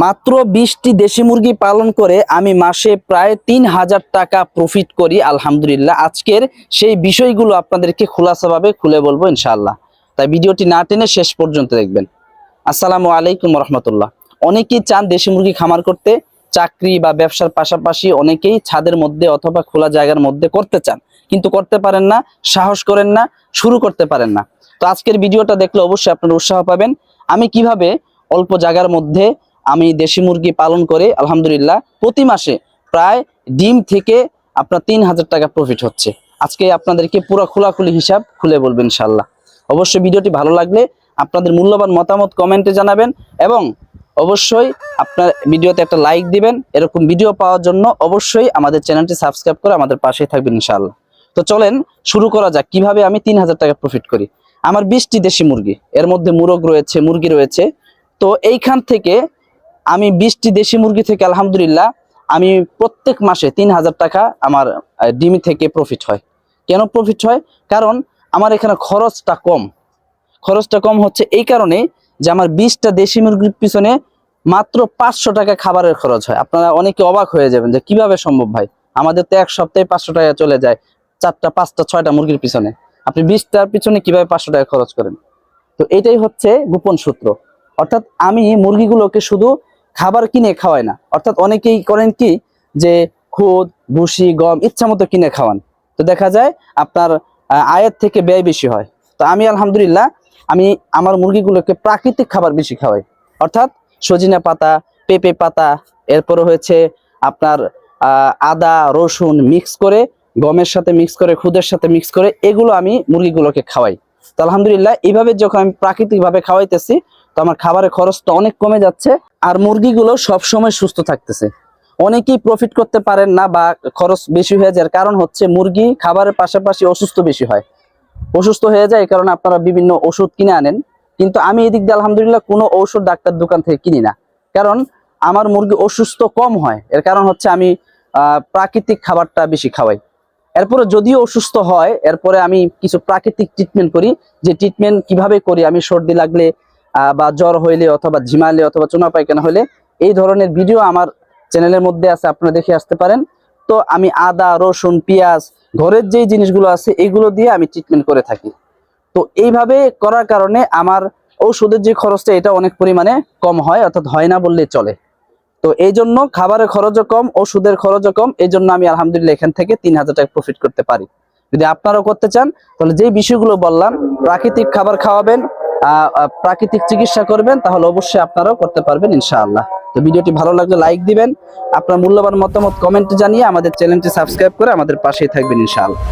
মাত্র 20টি দেশি মুরগি পালন করে আমি মাসে প্রায় 3000 টাকা প্রফিট করি আলহামদুলিল্লাহ। আজকের সেই বিষয়গুলো আপনাদেরকে খোলাসাভাবে খুলে বলবো ইনশাআল্লাহ। তাই ভিডিওটি না টেনে শেষ পর্যন্ত দেখবেন। আসসালামু আলাইকুম রহমতুল্লাহ। অনেকেই চান দেশি মুরগি খামার করতে, চাকরি বা ব্যবসার পাশাপাশি অনেকেই ছাদের মধ্যে অথবা খোলা জায়গার মধ্যে করতে চান, কিন্তু করতে পারেন না, সাহস করেন না, শুরু করতে পারেন না। তো আজকের ভিডিওটা দেখলে অবশ্যই আপনারা উৎসাহ পাবেন। আমি কিভাবে অল্প জায়গার মধ্যে আমি দেশি মুরগি পালন করে আলহামদুলিল্লাহ প্রতি মাসে প্রায় ডিম থেকে আপনার 3000 টাকা প্রফিট হচ্ছে, আজকে আপনাদেরকে পুরো খোলাখুলি হিসাব খুলে বলবেন ইনশাআল্লাহ। অবশ্যই ভিডিওটি ভালো লাগলে আপনাদের মূল্যবান মতামত কমেন্টে জানাবেন এবং অবশ্যই আপনার ভিডিওতে একটা লাইক দিবেন। এরকম ভিডিও পাওয়ার জন্য অবশ্যই আমাদের চ্যানেলটি সাবস্ক্রাইব করে আমাদের পাশেই থাকবেন ইনশাআল্লাহ। তো চলেন শুরু করা যাক কিভাবে আমি 3000 টাকা প্রফিট করি। আমার 20টি দেশি মুরগি, এর মধ্যে মুরগ রয়েছে, মুরগি রয়েছে। তো এইখান থেকে আমি 20টি দেশি মুরগি থেকে আলহামদুলিল্লাহ আমি প্রত্যেক মাসে 3000 টাকা আমার ডিম থেকে প্রফিট হয়। কেন প্রফিট হয়? কারণ আমার এখানে খরচটা কম। খরচটা কম হচ্ছে এই কারণে যে আমার 20টা দেশি মুরগির পিছনে মাত্র 500 টাকা খাবারের খরচ হয়। আপনারা অনেকে অবাক হয়ে যাবেন যে কিভাবে সম্ভব ভাই, আমাদের তো এক সপ্তাহে 500 টাকা চলে যায় 4টা 5টা 6টা মুরগির পিছনে, আপনি 20টার পিছনে কিভাবে 500 টাকা খরচ করেন? তো এটাই হচ্ছে গোপন সূত্র। অর্থাৎ আমি মুরগিগুলোকে শুধু খাবার কিনে খাওয়াই না, অর্থাৎ অনেকেই করেন কি যে খুদ ভুসি গম ইচ্ছা মতো কিনে খাওয়ান, তো দেখা যায় আপনার আয়ের থেকে ব্যয় বেশি হয়। তো আমি আলহামদুলিল্লাহ আমি আমার মুরগিগুলোকে প্রাকৃতিক খাবার বেশি খাওয়াই, অর্থাৎ সজিনা পাতা, পেঁপে পাতা, এরপরে হয়েছে আপনার আদা রসুন মিক্স করে, গমের সাথে মিক্স করে, খুদের সাথে মিক্স করে এগুলো আমি মুরগিগুলোকে খাওয়াই। তো আলহামদুলিল্লাহ এইভাবে যখন আমি প্রাকৃতিক ভাবে খাওয়াইতেছি তো আমার খাবারের খরচটা অনেক কমে যাচ্ছে আর মুরগিগুলো সবসময় সুস্থ থাকতেছে। অনেকেই প্রফিট করতে পারেন না বা খরচ বেশি হয়ে যায়, কারণ হচ্ছে মুরগি খাবারের পাশাপাশি অসুস্থ বেশি হয়, অসুস্থ হয়ে যায় এই কারণে আপনারা বিভিন্ন ওষুধ কিনে আনেন। কিন্তু আমি এদিক দিয়ে আলহামদুলিল্লাহ কোনো ঔষধ ডাক্তার দোকান থেকে কিনি না, কারণ আমার মুরগি অসুস্থ কম হয়। এর কারণ হচ্ছে আমি প্রাকৃতিক খাবারটা বেশি খাওয়াই। এরপরে যদিও অসুস্থ হয় এরপরে আমি কিছু প্রাকৃতিক ট্রিটমেন্ট করি। যে ট্রিটমেন্ট কিভাবে করি, আমি সর্দি লাগলে বা জ্বর হইলে অথবা ঝিমালে অথবা চুনা পায়খানা হলে এই ধরনের ভিডিও আমার চ্যানেলের মধ্যে আছে, আপনারা দেখে আসতে পারেন। তো আমি আদা রসুন পেঁয়াজ ঘরের যেই জিনিসগুলো আছে এগুলো দিয়ে আমি ট্রিটমেন্ট করে থাকি। তো এইভাবে করার কারণে আমার ঔষধের যে খরচটা এটা অনেক পরিমাণে কম হয়, অর্থাৎ হয় না বললেই চলে। তো এই জন্য খাবারের খরচও কম, ওষুধের খরচও কম, এই জন্য আমি আলহামদুলিল্লাহ এখান থেকে 3000 টাকা প্রফিট করতে পারি। যদি আপনারাও করতে চান তাহলে যেই বিষয়গুলো বললাম, প্রাকৃতিক খাবার খাওয়াবেন, প্রাকৃতিক চিকিৎসা করবেন, তাহলে অবশ্যই আপনারাও করতে পারবেন ইনশাআল্লাহ। তো ভিডিওটি ভালো লাগলে লাইক দিবেন, আপনার মূল্যবান মতামত কমেন্টে জানিয়ে আমাদের চ্যানেলটি সাবস্ক্রাইব করে আমাদের পাশেই থাকবেন ইনশাআল্লাহ।